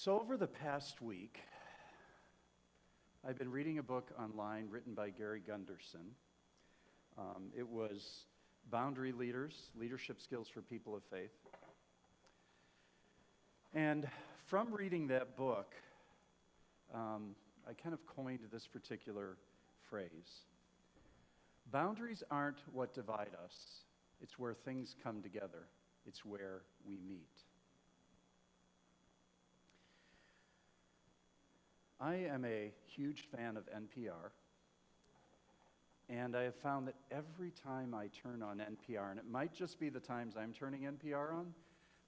So over the past week, I've been reading a book online written by Gary Gunderson. It was Boundary Leaders, Leadership Skills for People of Faith. And from reading that book, I kind of coined this particular phrase. Boundaries aren't what divide us. It's where things come together. It's where we meet. I am a huge fan of NPR, and I have found that every time I turn on NPR, and it might just be the times I'm turning NPR on,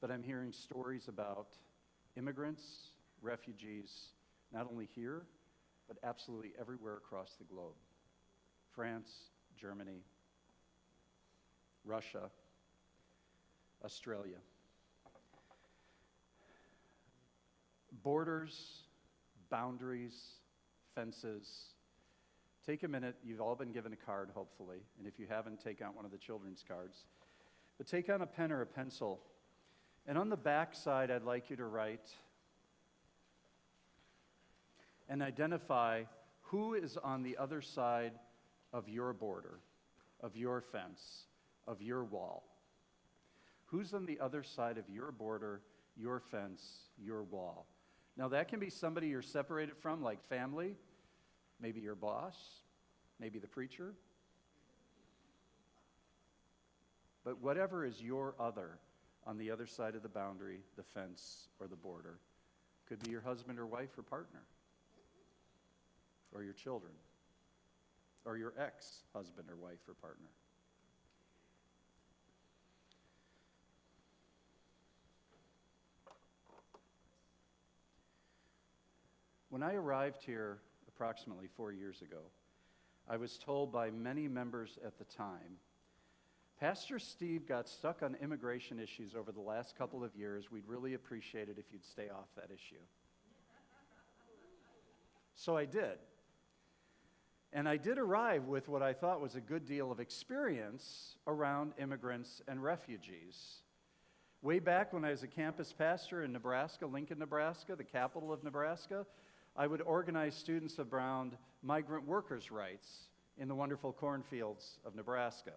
but I'm hearing stories about immigrants, refugees, not only here, but absolutely everywhere across the globe. France, Germany, Russia, Australia. Borders, boundaries, fences. Take a minute. You've all been given a card, hopefully. And if you haven't, take out one of the children's cards. But take out a pen or a pencil. And on the back side, I'd like you to write and identify who is on the other side of your border, of your fence, of your wall. Who's on the other side of your border, your fence, your wall? Now, that can be somebody you're separated from, like family, maybe your boss, maybe the preacher. But whatever is your other on the other side of the boundary, the fence, or the border, could be your husband or wife or partner, or your children, or your ex-husband or wife or partner. When I arrived here approximately 4 years ago, I was told by many members at the time, Pastor Steve got stuck on immigration issues over the last couple of years. We'd really appreciate it if you'd stay off that issue. So I did. And I did arrive with what I thought was a good deal of experience around immigrants and refugees. Way back when I was a campus pastor in Nebraska, Lincoln, Nebraska, the capital of Nebraska, I would organize students around migrant workers' rights in the wonderful cornfields of Nebraska.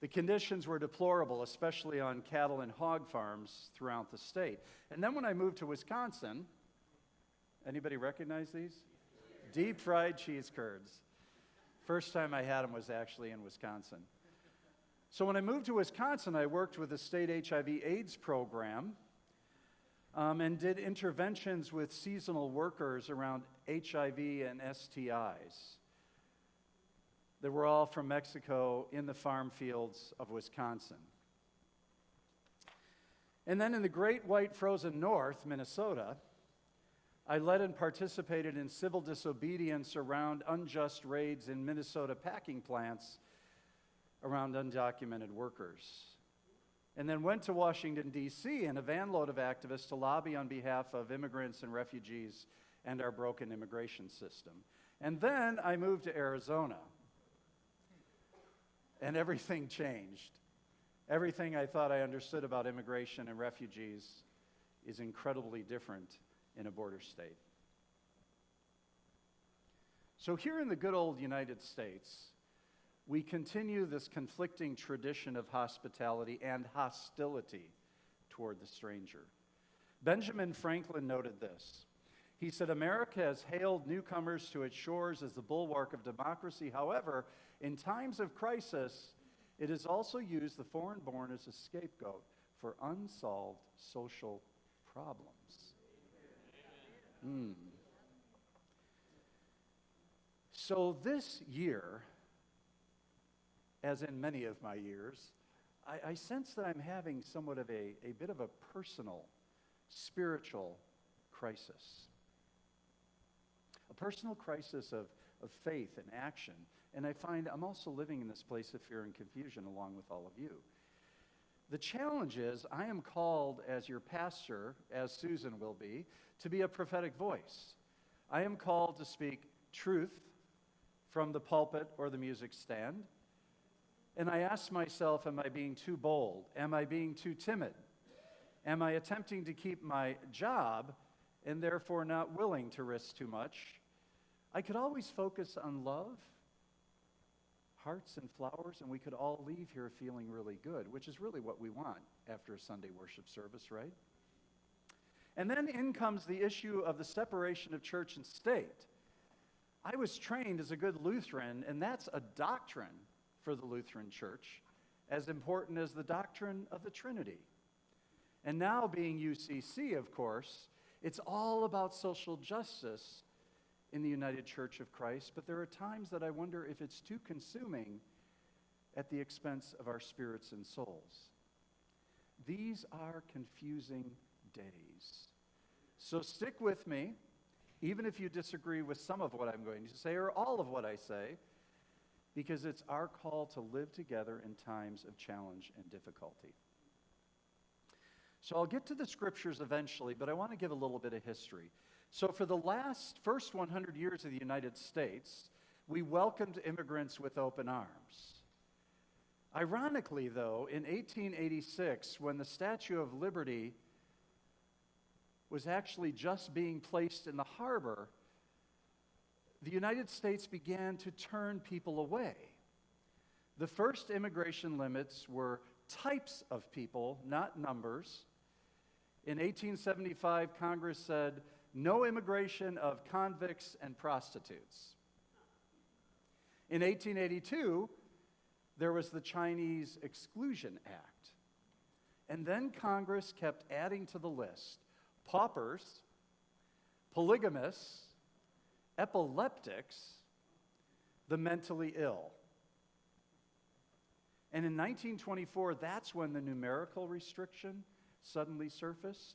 The conditions were deplorable, especially on cattle and hog farms throughout the state. And then when I moved to Wisconsin, anybody recognize these? Deep fried cheese curds. First time I had them was actually in Wisconsin. So when I moved to Wisconsin, I worked with the state HIV/AIDS program and did interventions with seasonal workers around HIV and STIs. They were all from Mexico in the farm fields of Wisconsin. And then in the great white frozen north, Minnesota, I led and participated in civil disobedience around unjust raids in Minnesota packing plants around undocumented workers. And then went to Washington, D.C. in a van load of activists to lobby on behalf of immigrants and refugees and our broken immigration system. And then I moved to Arizona. And everything changed. Everything I thought I understood about immigration and refugees is incredibly different in a border state. So here in the good old United States, we continue this conflicting tradition of hospitality and hostility toward the stranger. Benjamin Franklin noted this. He said, America has hailed newcomers to its shores as the bulwark of democracy. However, in times of crisis, it has also used the foreign-born as a scapegoat for unsolved social problems. So this year, as in many of my years, I sense that I'm having somewhat of a bit of a personal, spiritual crisis. A personal crisis of faith and action. And I find I'm also living in this place of fear and confusion along with all of you. The challenge is I am called as your pastor, as Susan will be a prophetic voice. I am called to speak truth from the pulpit or the music stand. And I ask myself, am I being too bold? Am I being too timid? Am I attempting to keep my job and therefore not willing to risk too much? I could always focus on love, hearts and flowers, and we could all leave here feeling really good, which is really what we want after a Sunday worship service, right? And then in comes the issue of the separation of church and state. I was trained as a good Lutheran, and that's a doctrine for the Lutheran Church, as important as the doctrine of the Trinity. And now being UCC, of course, it's all about social justice in the United Church of Christ, but there are times that I wonder if it's too consuming at the expense of our spirits and souls. These are confusing days. So stick with me, even if you disagree with some of what I'm going to say or all of what I say, because it's our call to live together in times of challenge and difficulty. So I'll get to the scriptures eventually, but I want to give a little bit of history. So for the first 100 years of the United States, we welcomed immigrants with open arms. Ironically, though, in 1886, when the Statue of Liberty was actually just being placed in the harbor, the United States began to turn people away. The first immigration limits were types of people, not numbers. In 1875, Congress said, no immigration of convicts and prostitutes. In 1882, there was the Chinese Exclusion Act. And then Congress kept adding to the list paupers, polygamists, epileptics, the mentally ill. And in 1924, that's when the numerical restriction suddenly surfaced,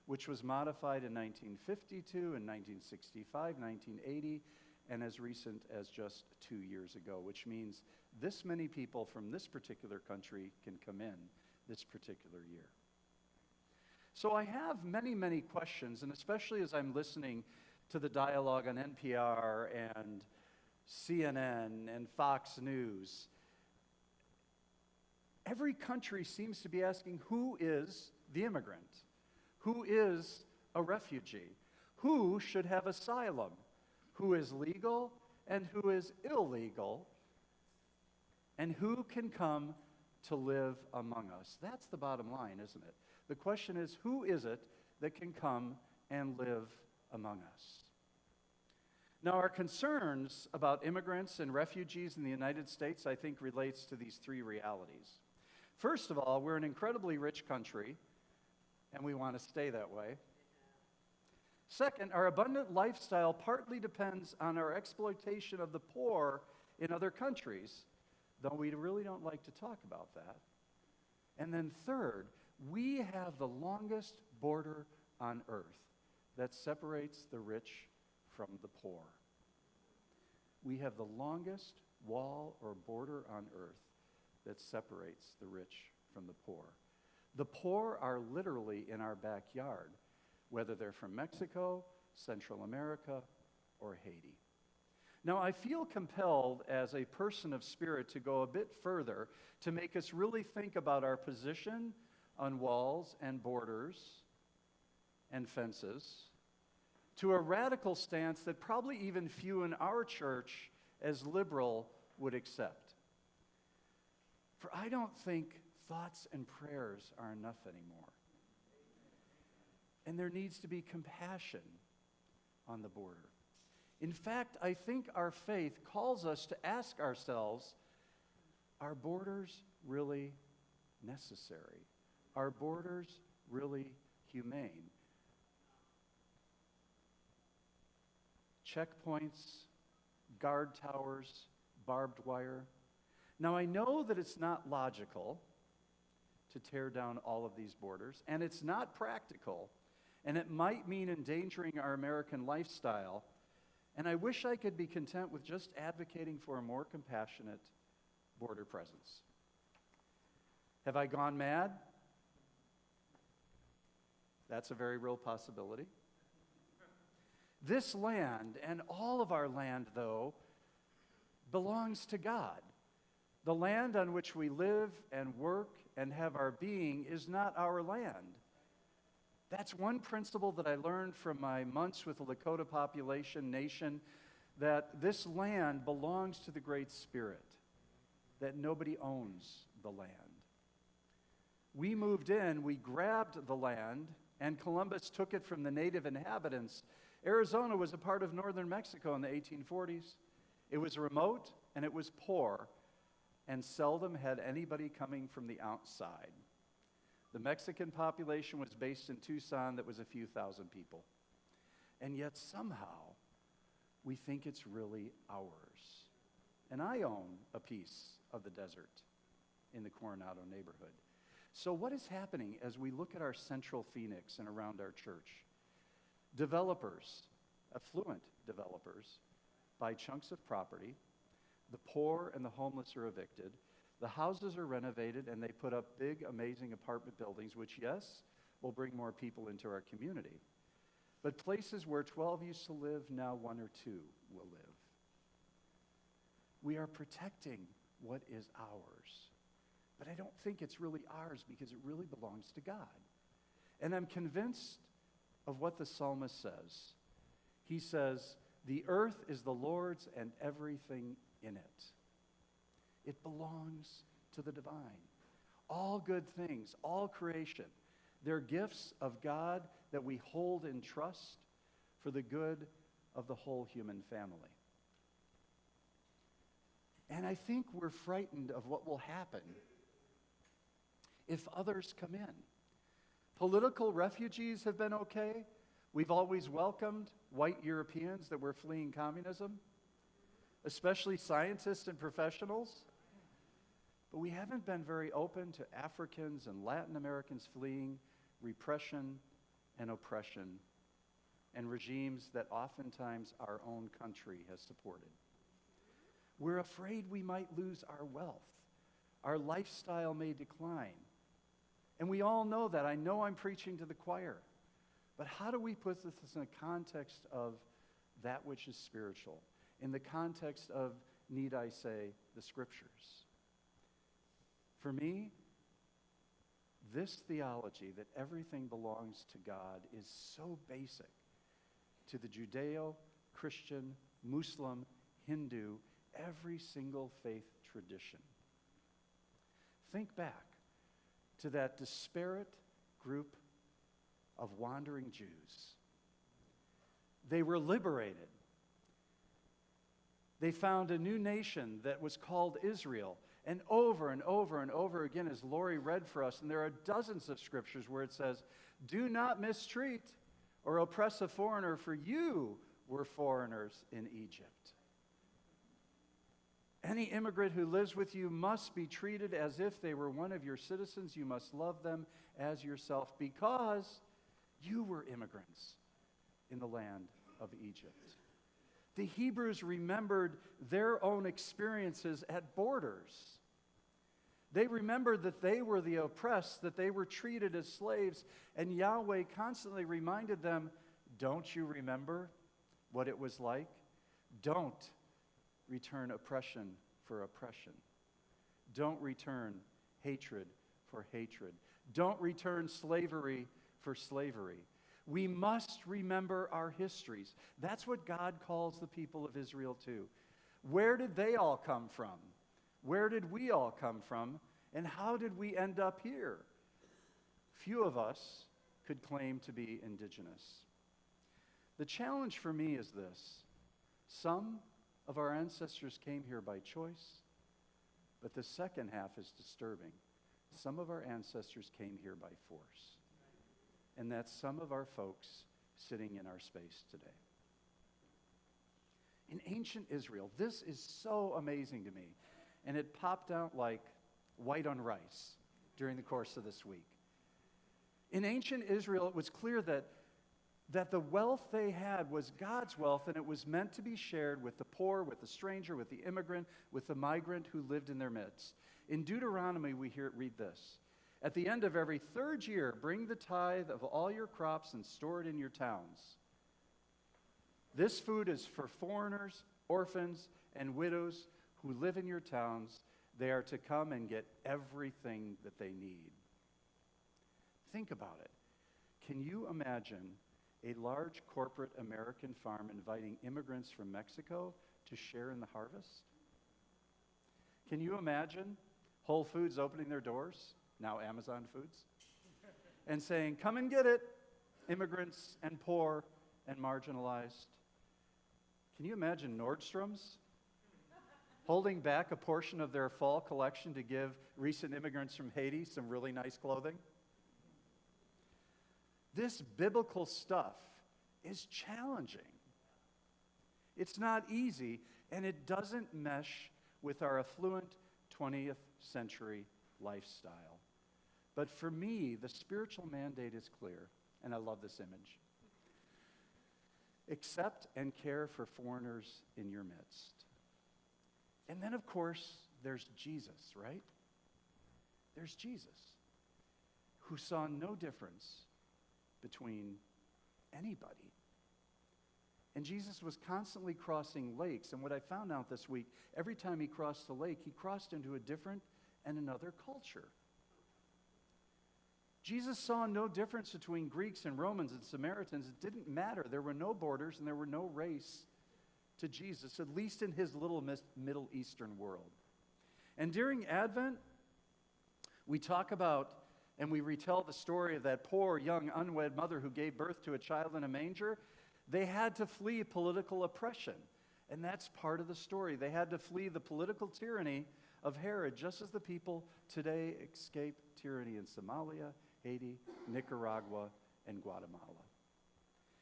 which was modified in 1952, in 1965, 1980, and as recent as just 2 years ago, which means this many people from this particular country can come in this particular year. So I have many, many questions, and especially as I'm listening to the dialogue on NPR and CNN and Fox News, every country seems to be asking, who is the immigrant? Who is a refugee? Who should have asylum? Who is legal and who is illegal? And who can come to live among us? That's the bottom line, isn't it? The question is, who is it that can come and live among us? Now, our concerns about immigrants and refugees in the United States, I think, relates to these three realities. First of all, we're an incredibly rich country, and we want to stay that way. Second, our abundant lifestyle partly depends on our exploitation of the poor in other countries, though we really don't like to talk about that. And then third, we have the longest border on earth that separates the rich from the poor. We have the longest wall or border on earth that separates the rich from the poor. The poor are literally in our backyard, whether they're from Mexico, Central America, or Haiti. Now, I feel compelled as a person of spirit to go a bit further to make us really think about our position on walls and borders and fences, to a radical stance that probably even few in our church as liberal would accept. For I don't think thoughts and prayers are enough anymore. And there needs to be compassion on the border. In fact, I think our faith calls us to ask ourselves, are borders really necessary? Are borders really humane? Checkpoints, guard towers, barbed wire. Now, I know that it's not logical to tear down all of these borders, and it's not practical, and it might mean endangering our American lifestyle, and I wish I could be content with just advocating for a more compassionate border presence. Have I gone mad? That's a very real possibility. This land, and all of our land, though, belongs to God. The land on which we live and work and have our being is not our land. That's one principle that I learned from my months with the Lakota population nation, that this land belongs to the Great Spirit, that nobody owns the land. We moved in, we grabbed the land, and Columbus took it from the native inhabitants. Arizona was a part of northern Mexico in the 1840s. It was remote and it was poor, and seldom had anybody coming from the outside. The Mexican population was based in Tucson that was a few thousand people. And yet somehow we think it's really ours. And I own a piece of the desert in the Coronado neighborhood. So what is happening as we look at our central Phoenix and around our church? Developers, affluent developers, buy chunks of property. The poor and the homeless are evicted. The houses are renovated, and they put up big, amazing apartment buildings, which, yes, will bring more people into our community. But places where 12 used to live, now 1 or 2 will live. We are protecting what is ours. But I don't think it's really ours because it really belongs to God. And I'm convinced of what the psalmist says. He says, "The earth is the Lord's and everything in it." It belongs to the divine. All good things, all creation, they're gifts of God that we hold in trust for the good of the whole human family. And I think we're frightened of what will happen if others come in. Political refugees have been okay. We've always welcomed white Europeans that were fleeing communism, especially scientists and professionals. But we haven't been very open to Africans and Latin Americans fleeing repression and oppression and regimes that oftentimes our own country has supported. We're afraid we might lose our wealth. Our lifestyle may decline. And we all know that. I know I'm preaching to the choir. But how do we put this in the context of that which is spiritual? In the context of, need I say, the Scriptures? For me, this theology that everything belongs to God is so basic to the Judeo-Christian, Muslim, Hindu, every single faith tradition. Think back to that disparate group of wandering Jews. They were liberated. They found a new nation that was called Israel. And over and over and over again, as Lori read for us, and there are dozens of scriptures where it says, "Do not mistreat or oppress a foreigner, for you were foreigners in Egypt." Any immigrant who lives with you must be treated as if they were one of your citizens. You must love them as yourself because you were immigrants in the land of Egypt. The Hebrews remembered their own experiences at borders. They remembered that they were the oppressed, that they were treated as slaves, and Yahweh constantly reminded them, don't you remember what it was like? Don't return oppression for oppression. Don't return hatred for hatred. Don't return slavery for slavery. We must remember our histories. That's what God calls the people of Israel to. Where did they all come from? Where did we all come from? And how did we end up here? Few of us could claim to be indigenous. The challenge for me is this. Some of our ancestors came here by choice, but the second half is disturbing. Some of our ancestors came here by force. And that's some of our folks sitting in our space today. In ancient Israel, this is so amazing to me, and it popped out like white on rice during the course of this week. In ancient Israel, it was clear that the wealth they had was God's wealth, and it was meant to be shared with the poor, with the stranger, with the immigrant, with the migrant who lived in their midst. In Deuteronomy, we read this. At the end of every third year, bring the tithe of all your crops and store it in your towns. This food is for foreigners, orphans, and widows who live in your towns. They are to come and get everything that they need. Think about it. Can you imagine a large corporate American farm inviting immigrants from Mexico to share in the harvest? Can you imagine Whole Foods opening their doors, now Amazon Foods, and saying, come and get it, immigrants and poor and marginalized? Can you imagine Nordstrom's holding back a portion of their fall collection to give recent immigrants from Haiti some really nice clothing? This biblical stuff is challenging. It's not easy, and it doesn't mesh with our affluent 20th century lifestyle. But for me, the spiritual mandate is clear, and I love this image. Accept and care for foreigners in your midst. And then, of course, there's Jesus, right? There's Jesus, who saw no difference between anybody. And Jesus was constantly crossing lakes. And what I found out this week, every time he crossed the lake, he crossed into a different and another culture. Jesus saw no difference between Greeks and Romans and Samaritans. It didn't matter. There were no borders and there were no race to Jesus, at least in his little Middle Eastern world. And during Advent, we talk about and we retell the story of that poor, young, unwed mother who gave birth to a child in a manger. They had to flee political oppression, and that's part of the story. They had to flee the political tyranny of Herod, just as the people today escape tyranny in Somalia, Haiti, Nicaragua, and Guatemala.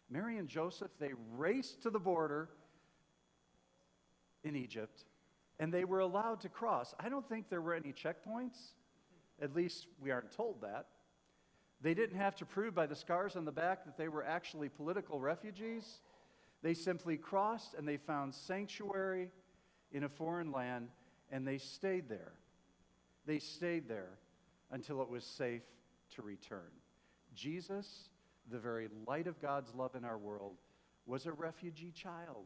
Mary and Joseph, they raced to the border in Egypt, and they were allowed to cross. I don't think there were any checkpoints. At least we aren't told that. They didn't have to prove by the scars on the back that they were actually political refugees. They simply crossed and they found sanctuary in a foreign land, and they stayed there. They stayed there until it was safe to return. Jesus, the very light of God's love in our world, was a refugee child,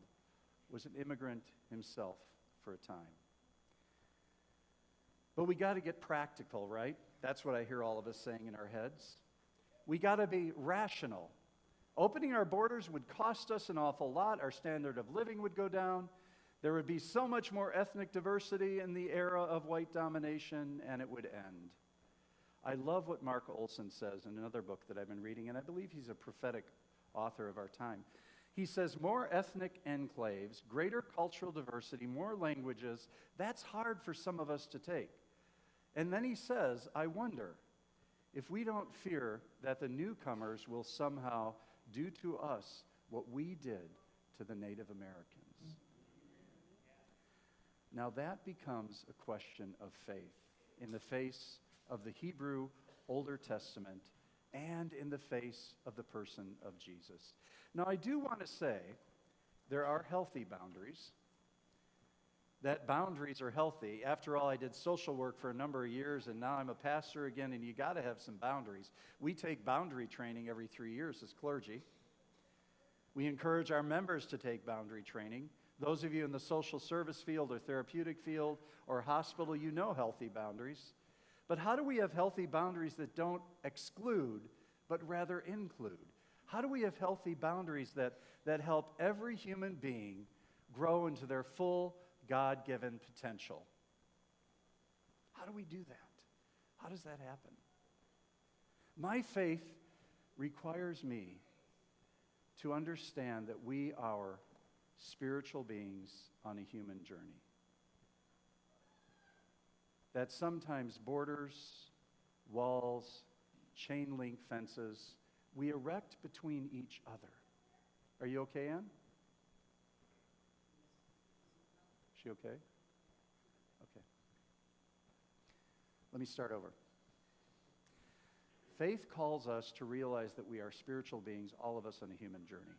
was an immigrant himself for a time. But we got to get practical, right? That's what I hear all of us saying in our heads. We got to be rational. Opening our borders would cost us an awful lot. Our standard of living would go down. There would be so much more ethnic diversity in the era of white domination, and it would end. I love what Mark Olson says in another book that I've been reading, and I believe he's a prophetic author of our time. He says, more ethnic enclaves, greater cultural diversity, more languages, that's hard for some of us to take. And then he says, I wonder if we don't fear that the newcomers will somehow do to us what we did to the Native Americans. Now that becomes a question of faith in the face of the Hebrew Older Testament and in the face of the person of Jesus. Now I do want to say there are healthy boundaries. That boundaries are healthy. After all, I did social work for a number of years, and now I'm a pastor again, and you got to have some boundaries. We take boundary training every 3 years as clergy. We encourage our members to take boundary training. Those of you in the social service field or therapeutic field or hospital, you know healthy boundaries. But how do we have healthy boundaries that don't exclude, but rather include? How do we have healthy boundaries that help every human being grow into their full God-given potential? How do we do that? How does that happen? My faith requires me to understand that we are spiritual beings on a human journey. That sometimes borders, walls, chain link fences, we erect between each other. Are you okay, Ann? She okay? Okay. Let me start over. Faith calls us to realize that we are spiritual beings, all of us on a human journey.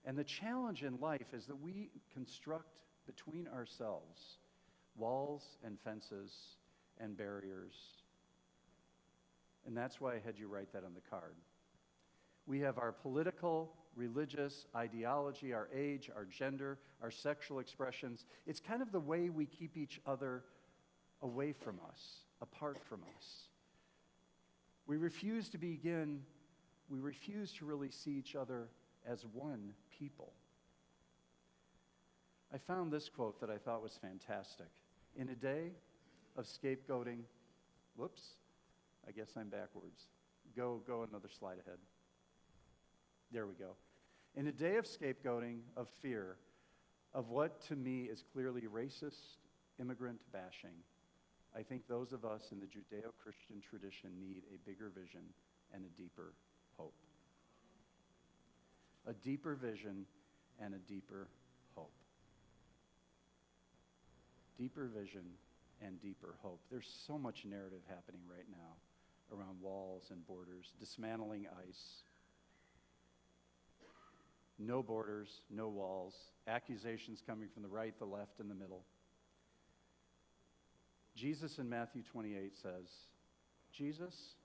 And the challenge in life is that we construct between ourselves walls and fences and barriers. And that's why I had you write that on the card. We have our political, religious ideology, our age, our gender, our sexual expressions. It's kind of the way we keep each other away from us, apart from us. We refuse to begin we refuse to really see each other as one people. I found this quote that I thought was fantastic. In a day of scapegoating, whoops, I guess I'm backwards. Go another slide ahead. There we go. In a day of scapegoating, of fear, of what to me is clearly racist immigrant bashing, I think those of us in the Judeo-Christian tradition need a bigger vision and a deeper hope. A deeper vision and a deeper hope. Deeper vision and deeper hope. There's so much narrative happening right now around walls and borders, dismantling ICE. No borders, no walls, accusations coming from the right, the left, and the middle. Jesus in Matthew 28 says, Jesus,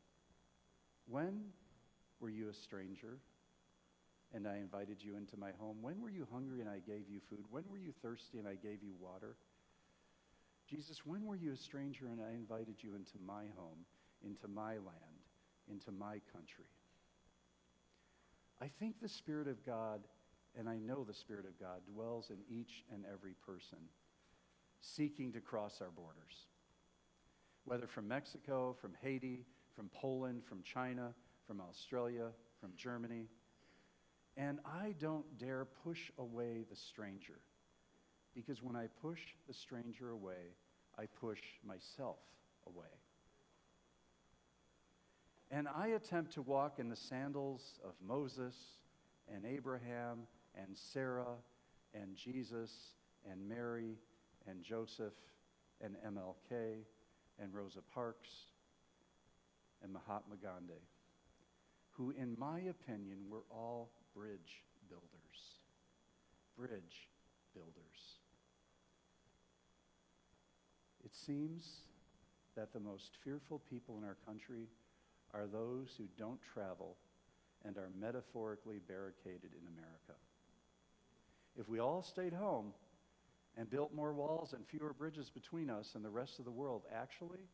when were you a stranger and I invited you into my home? When were you hungry and I gave you food? When were you thirsty and I gave you water? Jesus, when were you a stranger and I invited you into my home, into my land, into my country? I think the Spirit of God, and I know the Spirit of God, dwells in each and every person seeking to cross our borders. Whether from Mexico, from Haiti, from Poland, from China, from Australia, from Germany. And I don't dare push away the stranger, because when I push the stranger away, I push myself away. And I attempt to walk in the sandals of Moses and Abraham and Sarah and Jesus and Mary and Joseph and MLK and Rosa Parks and Mahatma Gandhi, who, in my opinion, were all bridge builders. Bridge builders. It seems that the most fearful people in our country are those who don't travel and are metaphorically barricaded in America. If we all stayed home and built more walls and fewer bridges between us and the rest of the world, actually,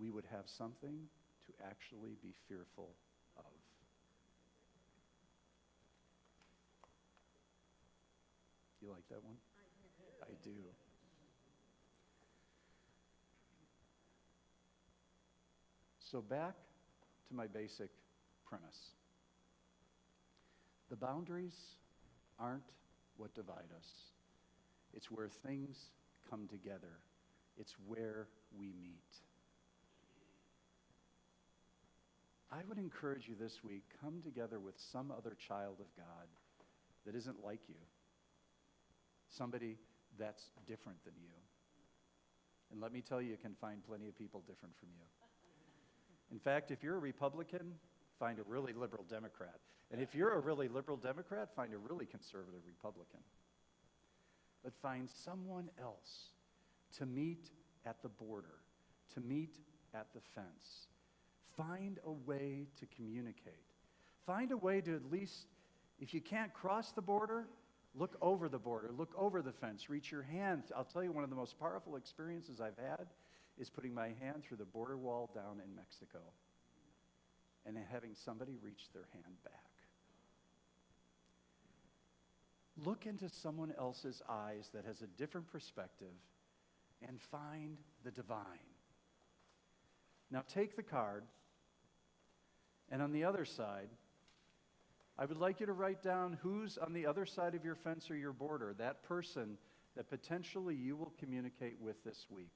we would have something to actually be fearful of. You like that one? I do. So back to my basic premise. The boundaries aren't what divide us. It's where things come together. It's where we meet. I would encourage you this week, come together with some other child of God that isn't like you. Somebody that's different than you. And let me tell you can find plenty of people different from you. In fact, if you're a Republican, find a really liberal Democrat. And if you're a really liberal Democrat, find a really conservative Republican. But find someone else to meet at the border, to meet at the fence. Find a way to communicate. Find a way to at least, if you can't cross the border, look over the border, look over the fence, reach your hand. I'll tell you, one of the most powerful experiences I've had is putting my hand through the border wall down in Mexico and having somebody reach their hand back. Look into someone else's eyes that has a different perspective and find the divine. Now take the card, and on the other side, I would like you to write down who's on the other side of your fence or your border, that person that potentially you will communicate with this week.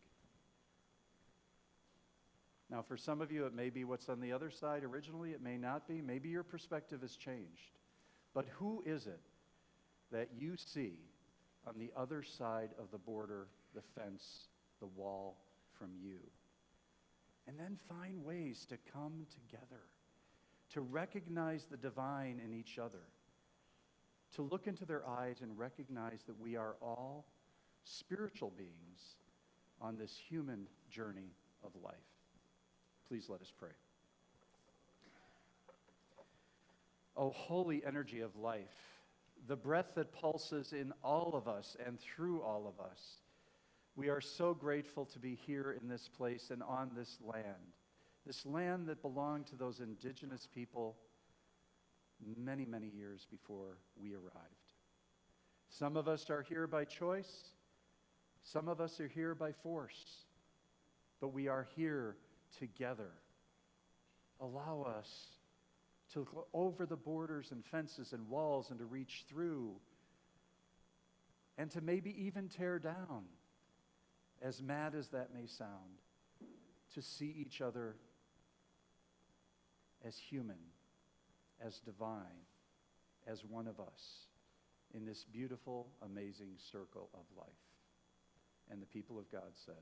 Now, for some of you, it may be what's on the other side originally. It may not be. Maybe your perspective has changed. But who is it that you see on the other side of the border, the fence, the wall from you? And then find ways to come together, to recognize the divine in each other, to look into their eyes and recognize that we are all spiritual beings on this human journey of life. Please let us pray. Oh, holy energy of life, the breath that pulses in all of us and through all of us, we are so grateful to be here in this place and on this land that belonged to those indigenous people many, many years before we arrived. Some of us are here by choice. Some of us are here by force. But we are here together. Allow us to go over the borders and fences and walls and to reach through and to maybe even tear down, as mad as that may sound, to see each other as human, as divine, as one of us in this beautiful, amazing circle of life. And the people of God said,